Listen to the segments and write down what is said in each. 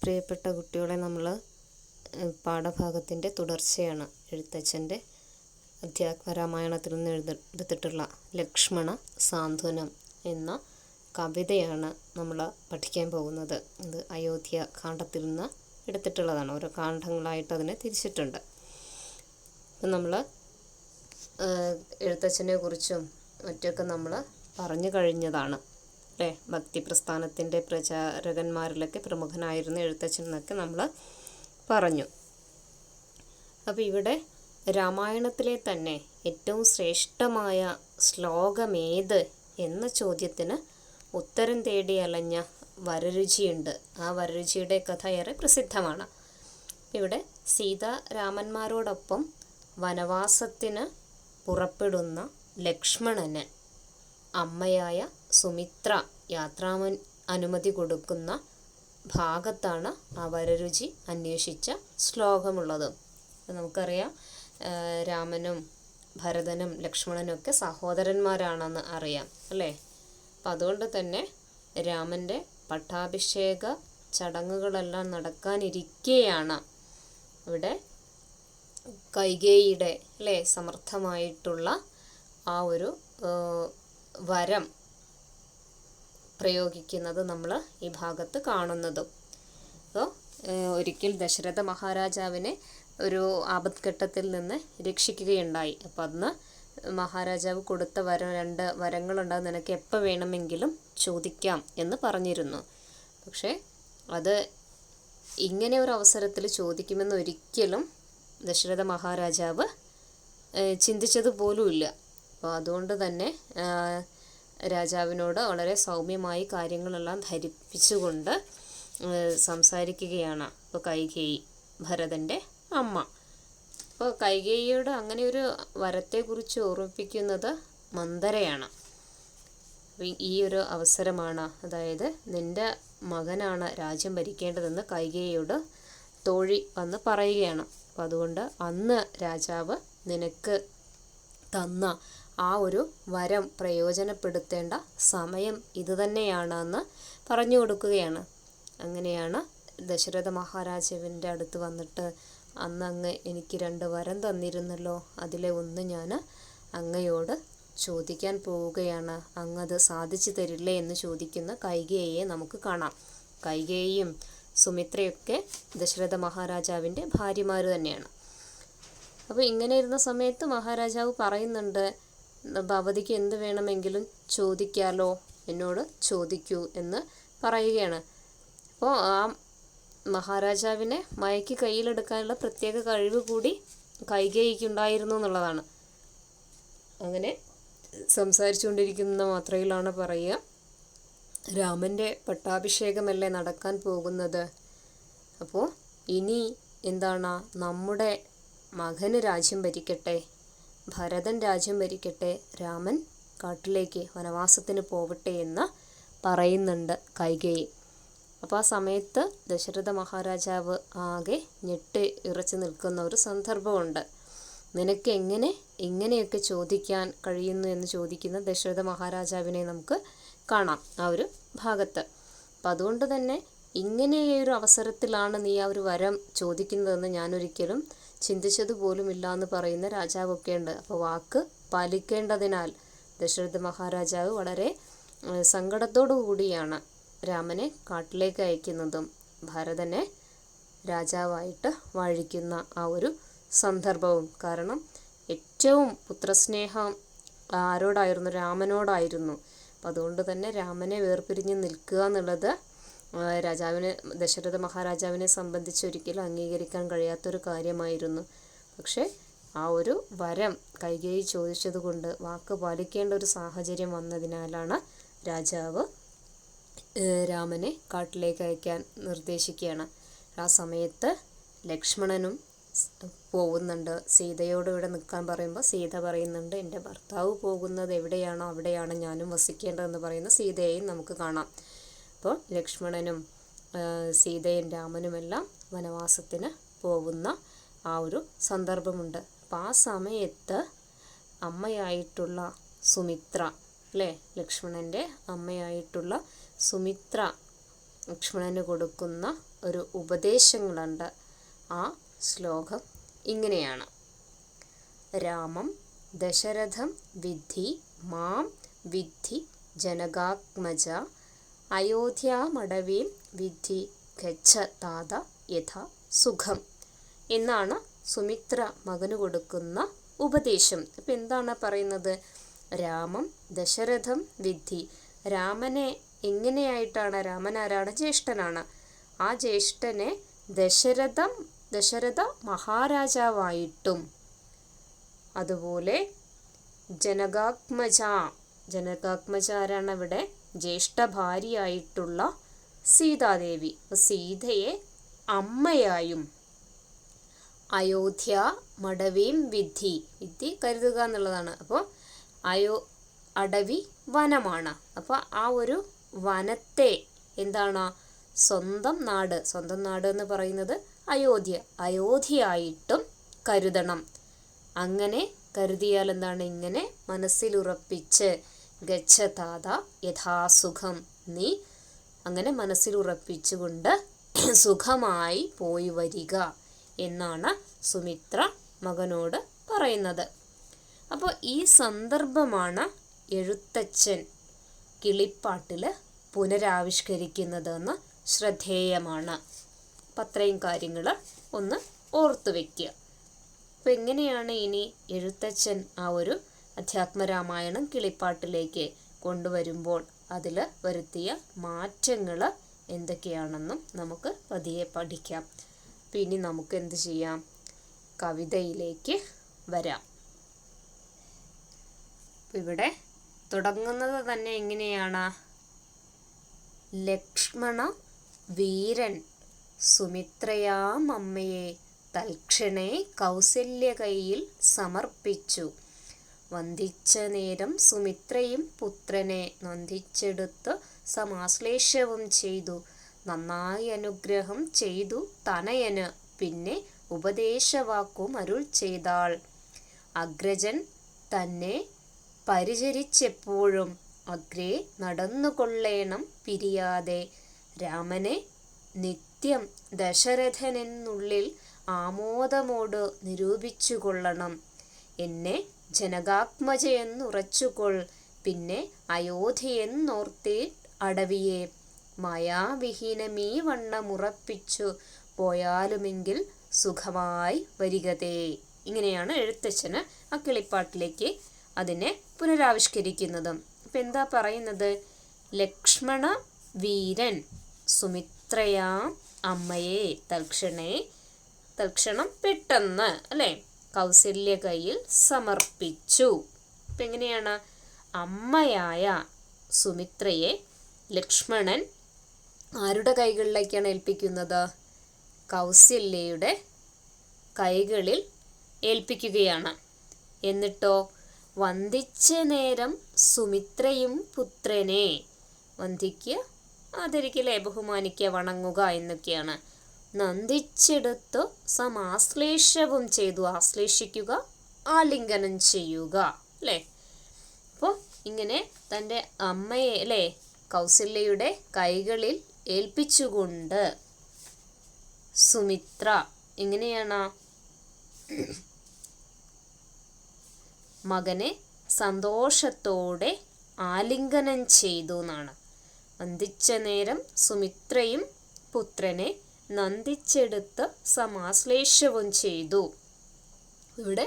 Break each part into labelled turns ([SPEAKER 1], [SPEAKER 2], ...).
[SPEAKER 1] പ്രിയപ്പെട്ട കുട്ടികളെ, നമ്മൾ പാഠഭാഗത്തിൻ്റെ തുടർച്ചയാണ്. എഴുത്തച്ഛൻ്റെ അധ്യാത്മരാമായണത്തിൽ നിന്ന് എടുത്തിട്ടുള്ള ലക്ഷ്മണ സാന്ത്വനം എന്ന കവിതയാണ് നമ്മൾ പഠിക്കാൻ പോകുന്നത്. ഇത് അയോധ്യ കാണ്ഡത്തിൽ നിന്ന് എടുത്തിട്ടുള്ളതാണ്. ഓരോ കാണ്ഡങ്ങളായിട്ട് അതിനെ തിരിച്ചിട്ടുണ്ട്. അപ്പം നമ്മൾ എഴുത്തച്ഛനെ കുറിച്ചും മറ്റൊക്കെ നമ്മൾ പറഞ്ഞു കഴിഞ്ഞതാണ് അല്ലേ. ഭക്തി പ്രസ്ഥാനത്തിൻ്റെ പ്രചാരകന്മാരിലൊക്കെ പ്രമുഖനായിരുന്ന എഴുത്തച്ഛൻ എന്നൊക്കെ നമ്മൾ പറഞ്ഞു. അപ്പോൾ ഇവിടെ രാമായണത്തിലെ തന്നെ ഏറ്റവും ശ്രേഷ്ഠമായ ശ്ലോകമേത് എന്ന ചോദ്യത്തിന് ഉത്തരം തേടി അലഞ്ഞ വരരുചിയുണ്ട്. ആ വരരുചിയുടെ കഥ ഏറെ പ്രസിദ്ധമാണ്. ഇവിടെ സീതാരാമന്മാരോടൊപ്പം വനവാസത്തിന് പുറപ്പെടുന്ന ലക്ഷ്മണന് അമ്മയായ സുമിത്ര അനുമതി കൊടുക്കുന്ന ഭാഗത്താണ് ആ വരരുചി അന്വേഷിച്ച ശ്ലോകമുള്ളത്. നമുക്കറിയാം, രാമനും ഭരതനും ലക്ഷ്മണനും ഒക്കെ സഹോദരന്മാരാണെന്ന് അറിയാം അല്ലേ. അപ്പം അതുകൊണ്ട് തന്നെ രാമൻ്റെ പട്ടാഭിഷേക ചടങ്ങുകളെല്ലാം നടക്കാനിരിക്കെയാണ് ഇവിടെ കൈകേയിയുടെ അല്ലേ സമർത്ഥമായിട്ടുള്ള ആ ഒരു വരം പ്രയോഗിക്കുന്നത് നമ്മൾ ഈ ഭാഗത്ത് കാണുന്നതും. അപ്പോൾ ഒരിക്കൽ ദശരഥ മഹാരാജാവിനെ ഒരു ആപത്ഘട്ടത്തിൽ നിന്ന് രക്ഷിക്കുകയുണ്ടായി. അപ്പം അന്ന് മഹാരാജാവ് കൊടുത്ത രണ്ട് വരങ്ങളുണ്ട്. അത് നിനക്ക് എപ്പോൾ വേണമെങ്കിലും ചോദിക്കാം എന്ന് പറഞ്ഞിരുന്നു. പക്ഷേ അത് ഇങ്ങനെ ഒരു അവസരത്തിൽ ചോദിക്കുമെന്ന് ഒരിക്കലും ദശരഥ മഹാരാജാവ് ചിന്തിച്ചതുപോലുമില്ല. അപ്പോൾ അതുകൊണ്ട് തന്നെ രാജാവിനോട് വളരെ സൗമ്യമായി കാര്യങ്ങളെല്ലാം ധരിപ്പിച്ചുകൊണ്ട് സംസാരിക്കുകയാണ് ഇപ്പോൾ കൈകേയി, ഭരതൻ്റെ അമ്മ. അപ്പോൾ കൈകേയിയോട് അങ്ങനെ ഒരു വരത്തെക്കുറിച്ച് ഓർമ്മിപ്പിക്കുന്നത് മന്ദരയാണ്. ഈ ഒരു അവസരമാണ്, അതായത് നിൻ്റെ മകനാണ് രാജ്യം ഭരിക്കേണ്ടതെന്ന് കൈകേയിയോട് തോഴി വന്ന് പറയുകയാണ്. അപ്പോൾ അതുകൊണ്ട് അന്ന് രാജാവ് നിനക്ക് തന്ന ആ ഒരു വരം പ്രയോജനപ്പെടുത്തേണ്ട സമയം ഇതുതന്നെയാണെന്ന് പറഞ്ഞു കൊടുക്കുകയാണ്. അങ്ങനെയാണ് ദശരഥ മഹാരാജാവിൻ്റെ അടുത്ത് വന്നിട്ട്, അന്ന് അങ്ങ് എനിക്ക് 2 വരം തന്നിരുന്നല്ലോ, അതിലെ ഒന്ന് ഞാൻ അങ്ങയോട് ചോദിക്കാൻ പോവുകയാണ്, അങ്ങത് സാധിച്ചു തരില്ലേ എന്ന് ചോദിക്കുന്ന കൈകേയിയെ നമുക്ക് കാണാം. കൈകേയിയും സുമിത്രയൊക്കെ ദശരഥ മഹാരാജാവിൻ്റെ ഭാര്യമാർ തന്നെയാണ്. അപ്പോൾ ഇങ്ങനെ ഇരുന്ന സമയത്ത് മഹാരാജാവ് പറയുന്നുണ്ട്, ഭവതിക്ക് എന്ത് വേണമെങ്കിലും ചോദിക്കാലോ, എന്നോട് ചോദിക്കൂ എന്ന് പറയുകയാണ്. അപ്പോൾ ആ മഹാരാജാവിനെ മയക്കി കയ്യിലെടുക്കാനുള്ള പ്രത്യേക കഴിവ് കൂടി കൈകേയിക്കുണ്ടായിരുന്നു എന്നുള്ളതാണ്. അങ്ങനെ സംസാരിച്ചുകൊണ്ടിരിക്കുന്ന മാത്രയിലാണ് പറയുക, രാമൻ്റെ പട്ടാഭിഷേകമല്ലേ നടക്കാൻ പോകുന്നത്. അപ്പോൾ ഇനി എന്താണ്, നമ്മുടെ മകന് രാജ്യം ഭരിക്കട്ടെ, ഭരതൻ രാജ്യം ഭരിക്കട്ടെ, രാമൻ കാട്ടിലേക്ക് വനവാസത്തിന് പോവട്ടെ എന്ന് പറയുന്നുണ്ട് കൈകേയി. അപ്പോൾ ആ സമയത്ത് ദശരഥ മഹാരാജാവ് ആകെ ഞെട്ടി ഇറച്ചു നിൽക്കുന്ന ഒരു സന്ദർഭമുണ്ട്. നിനക്ക് എങ്ങനെ ഇങ്ങനെയൊക്കെ ചോദിക്കാൻ കഴിയുന്നു എന്ന് ചോദിക്കുന്ന ദശരഥ മഹാരാജാവിനെ നമുക്ക് കാണാം ആ ഒരു ഭാഗത്ത്. അപ്പം അതുകൊണ്ട് തന്നെ ഇങ്ങനെയൊരു അവസരത്തിലാണ് നീ ആ ഒരു വരം ചോദിക്കുന്നതെന്ന് ഞാനൊരിക്കലും ചിന്തിച്ചതുപോലുമില്ല എന്ന് പറയുന്ന രാജാവൊക്കെ ഉണ്ട്. അപ്പോൾ വാക്ക് പാലിക്കേണ്ടതിനാൽ ദശരഥ മഹാരാജാവ് വളരെ സങ്കടത്തോടു കൂടിയാണ് രാമനെ കാട്ടിലേക്ക് അയക്കുന്നതും ഭരതനെ രാജാവായിട്ട് വാഴിക്കുന്ന ആ ഒരു സന്ദർഭവും. കാരണം ഏറ്റവും പുത്രസ്നേഹം ആരോടായിരുന്നു? രാമനോടായിരുന്നു. അപ്പം അതുകൊണ്ട് തന്നെ രാമനെ വേർപിരിഞ്ഞ് നിൽക്കുക എന്നുള്ളത് ദശരഥ മഹാരാജാവിനെ സംബന്ധിച്ച് ഒരിക്കലും അംഗീകരിക്കാൻ കഴിയാത്തൊരു കാര്യമായിരുന്നു. പക്ഷേ ആ ഒരു വരം കൈകേയി ചോദിച്ചതുകൊണ്ട് വാക്ക് പാലിക്കേണ്ട ഒരു സാഹചര്യം വന്നതിനാലാണ് രാജാവ് രാമനെ കാട്ടിലേക്ക് അയക്കാൻ നിർദ്ദേശിക്കുകയാണ്. ആ സമയത്ത് ലക്ഷ്മണനും പോകുന്നുണ്ട്. സീതയോട് ഇവിടെ നിൽക്കാൻ പറയുമ്പോൾ സീത പറയുന്നുണ്ട്, എൻ്റെ ഭർത്താവ് പോകുന്നത് എവിടെയാണോ അവിടെയാണ് ഞാനും വസിക്കേണ്ടതെന്ന് പറയുന്ന സീതയെയും നമുക്ക് കാണാം. അപ്പോൾ ലക്ഷ്മണനും സീതയും രാമനുമെല്ലാം വനവാസത്തിന് പോകുന്ന ആ ഒരു സന്ദർഭമുണ്ട്. അപ്പം ആ സമയത്ത് അമ്മയായിട്ടുള്ള സുമിത്ര അല്ലേ, ലക്ഷ്മണൻ്റെ അമ്മയായിട്ടുള്ള സുമിത്ര ലക്ഷ്മണന് കൊടുക്കുന്ന ഒരു ഉപദേശങ്ങളുണ്ട്. ആ ശ്ലോകം ഇങ്ങനെയാണ്: രാമം ദശരഥം വിദ്ധി മാം വിദ്ധി ജനകാത്മജ അയോധ്യാമടവീം വിദ്ധി ഗച്ഛ താത യഥാ സുഖം എന്നാണ് സുമിത്ര മകന് കൊടുക്കുന്ന ഉപദേശം. അപ്പം എന്താണ് പറയുന്നത്? രാമം ദശരഥം വിദ്ധി, രാമനെ എങ്ങനെയായിട്ടാണ്, രാമൻ ആരാണ്? ജ്യേഷ്ഠനാണ്. ആ ജ്യേഷ്ഠനെ ദശരഥ മഹാരാജാവായിട്ടും, അതുപോലെ ജനകാത്മജ ആരാണ് ഇവിടെ? ജ്യേഷ്ഠ ഭാര്യയായിട്ടുള്ള സീതാദേവി, സീതയെ അമ്മയായും, അയോധ്യ മടവീം വിദ്ധി കരുതുക എന്നുള്ളതാണ്. അപ്പോൾ അടവി വനമാണ്. അപ്പോൾ ആ ഒരു വനത്തെ എന്താണ്? സ്വന്തം നാട് എന്ന് പറയുന്നത് അയോധ്യയായിട്ടും കരുതണം. അങ്ങനെ കരുതിയാൽ എന്താണ്? ഇങ്ങനെ മനസ്സിലുറപ്പിച്ച് ഗച്ഛ താത യഥാസുഖം, നീ അങ്ങനെ മനസ്സിലുറപ്പിച്ചുകൊണ്ട് സുഖമായി പോയി വരിക എന്നാണ് സുമിത്ര മകനോട് പറയുന്നത്. അപ്പോൾ ഈ സന്ദർഭമാണ് എഴുത്തച്ഛൻ കിളിപ്പാട്ടിൽ പുനരാവിഷ്കരിക്കുന്നതെന്ന് ശ്രദ്ധേയമാണ്. അപ്പം അത്രയും കാര്യങ്ങൾ ഒന്ന് ഓർത്തു വയ്ക്കുക. അപ്പോൾ എങ്ങനെയാണ് ഇനി എഴുത്തച്ഛൻ ആ ഒരു അധ്യാത്മരാമായണം കിളിപ്പാട്ടിലേക്ക് കൊണ്ടുവരുമ്പോൾ അതിൽ വരുത്തിയ മാറ്റങ്ങൾ എന്തൊക്കെയാണെന്നും നമുക്ക് പതിയെ പഠിക്കാം. പിന്നെ നമുക്ക് എന്ത് ചെയ്യാം? കവിതയിലേക്ക് വരാം. ഇവിടെ തുടങ്ങുന്നത് തന്നെ എങ്ങനെയാണ്? ലക്ഷ്മണ വീരൻ സുമിത്രയാം അമ്മയെ തൽക്ഷണേ കൗസല്യ കയ്യിൽ സമർപ്പിച്ചു. വന്ദിച്ച നേരം സുമിത്രയും പുത്രനെ നന്ദിച്ചെടുത്ത് സമാശ്ലേഷവും ചെയ്തു. നന്നായി അനുഗ്രഹം ചെയ്തു തനയന്, പിന്നെ ഉപദേശവാക്കും അരുൾ ചെയ്താൾ. അഗ്രജൻ തന്നെ പരിചരിച്ചെപ്പോഴും അഗ്രേ നടന്നുകൊള്ളേണം പിരിയാതെ. രാമനെ നിത്യം ദശരഥനെന്നുള്ളിൽ ആമോദമോട് നിരൂപിച്ചുകൊള്ളണം. എന്നെ ജനകാത്മജയെന്നുറച്ചുകൊൾ, പിന്നെ അയോധ്യയെന്നോർത്തേ അടവിയെ മായാവിഹീനമീ വണ്ണമുറപ്പിച്ചു പോയാലുമെങ്കിൽ സുഖമായി വരികതേ. ഇങ്ങനെയാണ് എഴുത്തച്ഛന് ആ കിളിപ്പാട്ടിലേക്ക് അതിനെ പുനരാവിഷ്കരിക്കുന്നതും. അപ്പം എന്താ പറയുന്നത്? ലക്ഷ്മണ വീരൻ സുമിത്രയാം അമ്മയെ തൽക്ഷണം പെട്ടെന്ന് അല്ലേ കൗസല്യ കയ്യിൽ സമർപ്പിച്ചു. അപ്പം എങ്ങനെയാണ്? അമ്മയായ സുമിത്രയെ ലക്ഷ്മണൻ ആരുടെ കൈകളിലേക്കാണ് ഏൽപ്പിക്കുന്നത്? കൗസല്യയുടെ കൈകളിൽ ഏൽപ്പിക്കുകയാണ്. എന്നിട്ടോ വന്ദിച്ച നേരം സുമിത്രയും പുത്രനെ, വന്ദിക്കുക, ആദരിക്കലേ, ബഹുമാനിക്കുക, വണങ്ങുക എന്നൊക്കെയാണ്. നന്ദിച്ചെടുത്ത് സമാശ്ലേഷവും ചെയ്തു, ആശ്ലേഷിക്കുക, ആലിംഗനം ചെയ്യുക അല്ലേ. അപ്പോൾ ഇങ്ങനെ തൻ്റെ അമ്മയെ അല്ലേ കൗസല്യയുടെ കൈകളിൽ ഏൽപ്പിച്ചുകൊണ്ട് സുമിത്ര എങ്ങനെയാണ് മകനെ സന്തോഷത്തോടെ ആലിംഗനം ചെയ്തു എന്നാണ്. വന്ദിച്ച നേരം സുമിത്രയും പുത്രനെ നന്ദിച്ചെടുത്ത് സമാശ്ലേഷവും ചെയ്തു. ഇവിടെ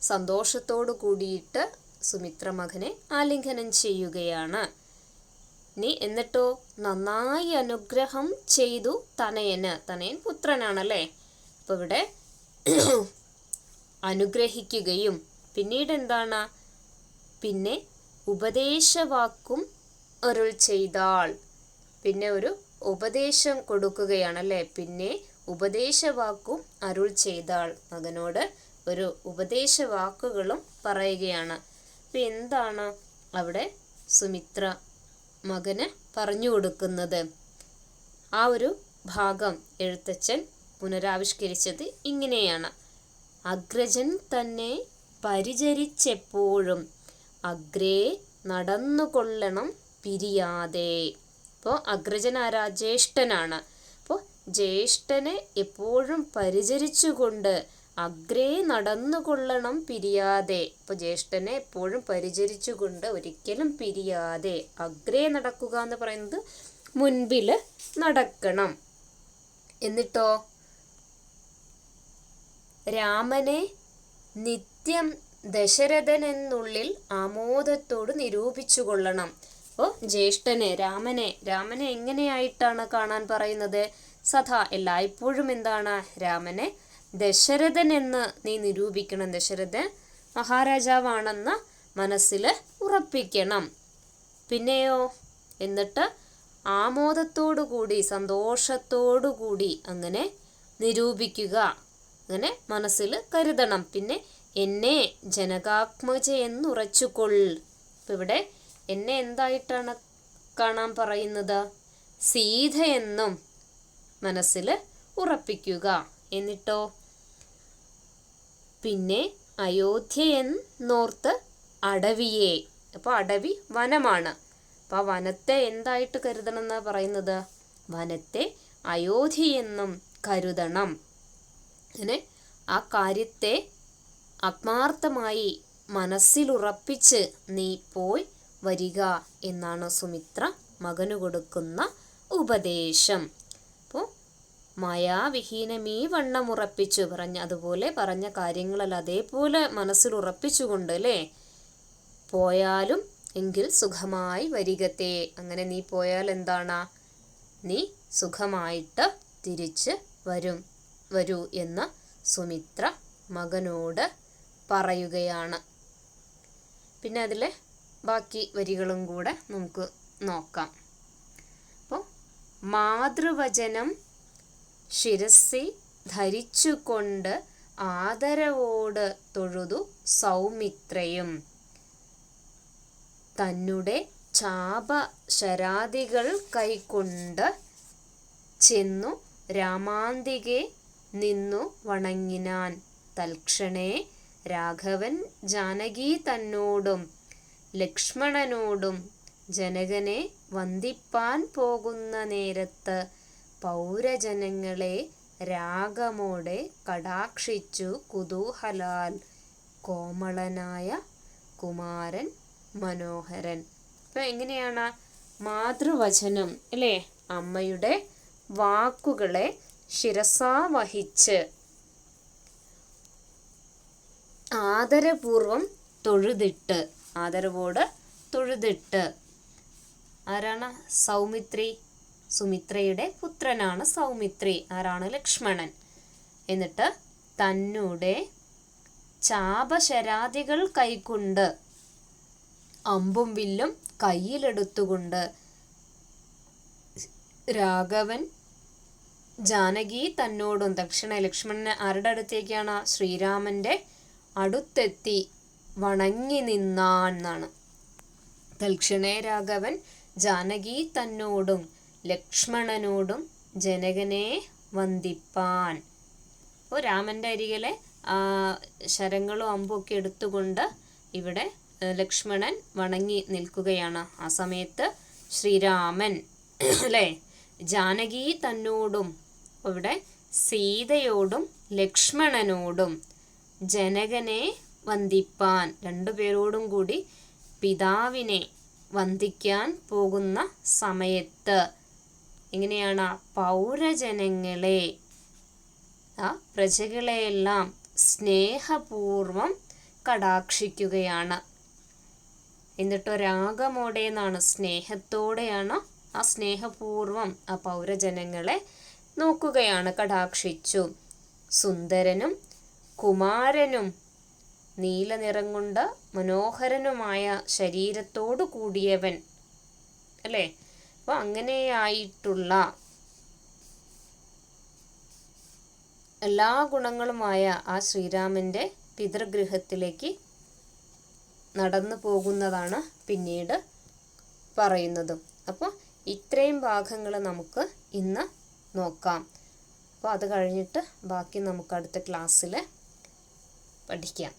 [SPEAKER 1] സന്തോഷത്തോടു കൂടിയിട്ട് സുമിത്ര മകനെ ആലിംഗനം ചെയ്യുകയാണ്. എന്നിട്ടോ നന്നായി അനുഗ്രഹം ചെയ്തു തനയൻ പുത്രനാണല്ലേ. അപ്പോൾ ഇവിടെ അനുഗ്രഹിക്കുകയും പിന്നീട് എന്താണ്? പിന്നെ ഉപദേശവാക്കും അരുൾ ചെയ്താൾ. പിന്നെ ഒരു ഉപദേശം കൊടുക്കുകയാണല്ലേ. പിന്നെ ഉപദേശവാക്കും അരുൾ ചെയ്താൾ, മകനോട് ഒരു ഉപദേശവാക്കുകളും പറയുകയാണ്. അപ്പം എന്താണ് അവിടെ സുമിത്ര മകന് പറഞ്ഞു കൊടുക്കുന്നത്? ആ ഒരു ഭാഗം എഴുത്തച്ഛൻ പുനരാവിഷ്കരിച്ചത് ഇങ്ങനെയാണ്: അഗ്രജൻ തന്നെ പരിചരിച്ചെപ്പോഴും അഗ്രേ നടന്നുകൊള്ളണം പിരിയാതെ. അപ്പോൾ അഗ്രജൻ ആരാ? ജ്യേഷ്ഠനാണ്. അപ്പോൾ ജ്യേഷ്ഠനെ എപ്പോഴും പരിചരിച്ചുകൊണ്ട് അഗ്രേ നടന്നുകൊള്ളണം പിരിയാതെ. അപ്പോൾ ജ്യേഷ്ഠനെ എപ്പോഴും പരിചരിച്ചുകൊണ്ട് ഒരിക്കലും പിരിയാതെ അഗ്രേ നടക്കുക എന്ന് പറയുന്നത് മുൻപിൽ നടക്കണം. എന്നിട്ടോ രാമനെ നിത്യം ദശരഥനെന്നുള്ളിൽ ആമോദത്തോട് നിരൂപിച്ചു കൊള്ളണം. അപ്പോൾ ജ്യേഷ്ഠനെ രാമനെ എങ്ങനെയായിട്ടാണ് കാണാൻ പറയുന്നത്? സദാ എല്ലായ്പ്പോഴും എന്താണ്? രാമനെ ദശരഥൻ എന്ന് നീ നിരൂപിക്കണം. ദശരഥൻ മഹാരാജാവാണെന്ന് മനസ്സിൽ ഉറപ്പിക്കണം. പിന്നെയോ എന്നിട്ട് ആമോദത്തോടുകൂടി സന്തോഷത്തോടുകൂടി അങ്ങനെ നിരൂപിക്കുക, അങ്ങനെ മനസ്സിൽ കരുതണം. പിന്നെ എന്നെ ജനകാത്മജ എന്നുറച്ചുകൊൾ. ഇപ്പം ഇവിടെ എന്നെ എന്തായിട്ടാണ് കാണാൻ പറയുന്നത്? സീതയെന്നും മനസ്സിൽ ഉറപ്പിക്കുക. എന്നിട്ടോ പിന്നെ അയോധ്യയെന്നോർത്ത് അടവിയെ. അപ്പോൾ അടവി വനമാണ്. അപ്പോൾ ആ വനത്തെ എന്തായിട്ട് കരുതണം എന്നാണ് പറയുന്നത്? വനത്തെ അയോധ്യയെന്നും കരുതണം. അങ്ങനെ ആ കാര്യത്തെ ആത്മാർത്ഥമായി മനസ്സിലുറപ്പിച്ച് നീ പോയി വരിക എന്നാണ് സുമിത്ര മകനു കൊടുക്കുന്ന ഉപദേശം. അപ്പോൾ മായാവിഹീനമീ വണ്ണമുറപ്പിച്ചു അതുപോലെ പറഞ്ഞ കാര്യങ്ങളല്ല അതേപോലെ മനസ്സിലുറപ്പിച്ചുകൊണ്ട് അല്ലേ പോയാലും എങ്കിൽ സുഖമായി വരികത്തെ. അങ്ങനെ നീ പോയാൽ എന്താണ്? നീ സുഖമായിട്ട് തിരിച്ച് വരൂ എന്ന് സുമിത്ര മകനോട് പറയുകയാണ്. പിന്നെ അതിലെ ബാക്കി വരികളും കൂടെ നമുക്ക് നോക്കാം. അപ്പോൾ മാതൃവചനം ശിരസ്സിൽ ധരിച്ചുകൊണ്ട് ആദരവോട് തൊഴുതു സൗമിത്രയും തന്നെ ചാപശരാദികൾ കൈക്കൊണ്ട് ചെന്നു രാമാന്തികെ നിന്നു വണങ്ങിനാൻ. തൽക്ഷണേ രാഘവൻ ജാനകി തന്നോടും ലക്ഷ്മണനോടും ജനകനെ വന്ദിപ്പാൻ പോകുന്ന നേരത്ത് പൗരജനങ്ങളെ രാഗമോടെ കടാക്ഷിച്ചു കുതൂഹലാൽ കോമളനായ കുമാരൻ മനോഹരൻ. അപ്പം എങ്ങനെയാണ് മാതൃവചനം അല്ലേ? അമ്മയുടെ വാക്കുകളെ ശിരസാവഹിച്ച് ആദരവോട് തൊഴുതിട്ട് ആരാണ്? സൗമിത്രി. സുമിത്രയുടെ പുത്രനാണ് സൗമിത്രി. ആരാണ്? ലക്ഷ്മണൻ. എന്നിട്ട് തന്നെ ചാപശരാദികൾ കൈക്കൊണ്ട് അമ്പും വില്ലും കയ്യിലെടുത്തുകൊണ്ട് രാഘവൻ ജാനകി തന്നോടും ലക്ഷ്മണൻ ആരുടെ അടുത്തേക്കാണ്? ശ്രീരാമന്റെ അടുത്തെത്തി വണങ്ങി നിന്നാൻ എന്നാണ്. തൽക്ഷണേ രാഘവൻ ജാനകി തന്നോടും ലക്ഷ്മണനോടും ജനകനെ വന്ദിപ്പാൻ. അപ്പോൾ രാമൻ്റെ അരികിലെ ശരങ്ങളും അമ്പും ഒക്കെ എടുത്തുകൊണ്ട് ഇവിടെ ലക്ഷ്മണൻ വണങ്ങി നിൽക്കുകയാണ്. ആ സമയത്ത് ശ്രീരാമൻ അല്ലേ ജാനകി തന്നോടും ഇവിടെ സീതയോടും ലക്ഷ്മണനോടും ജനകനെ വന്ദിപ്പാൻ രണ്ടുപേരോടും കൂടി പിതാവിനെ വന്ദിക്കാൻ പോകുന്ന സമയത്ത് എങ്ങനെയാണ്? പൗരജനങ്ങളെ ആ പ്രജകളെയെല്ലാം സ്നേഹപൂർവം കടാക്ഷിക്കുകയാണ്. എന്നിട്ടോ രാഗമോടെ എന്നാണ്, സ്നേഹത്തോടെയാണ് ആ സ്നേഹപൂർവം ആ പൗരജനങ്ങളെ നോക്കുകയാണ്, കടാക്ഷിച്ചു. സുന്ദരനും കുമാരനും നീലനിറം കൊണ്ട് മനോഹരനുമായ ശരീരത്തോടു കൂടിയവൻ അല്ലേ? അപ്പോൾ അങ്ങനെയായിട്ടുള്ള എല്ലാ ഗുണങ്ങളുമായ ആ ശ്രീരാമൻ്റെ പിതൃഗൃഹത്തിലേക്ക് നടന്നു പോകുന്നതാണ് പിന്നീട് പറയുന്നതും. അപ്പോൾ ഇത്രയും ഭാഗങ്ങൾ നമുക്ക് ഇന്ന് നോക്കാം. അപ്പോൾ അത് കഴിഞ്ഞിട്ട് ബാക്കി നമുക്ക് അടുത്ത ക്ലാസ്സിൽ പഠിക്കാം.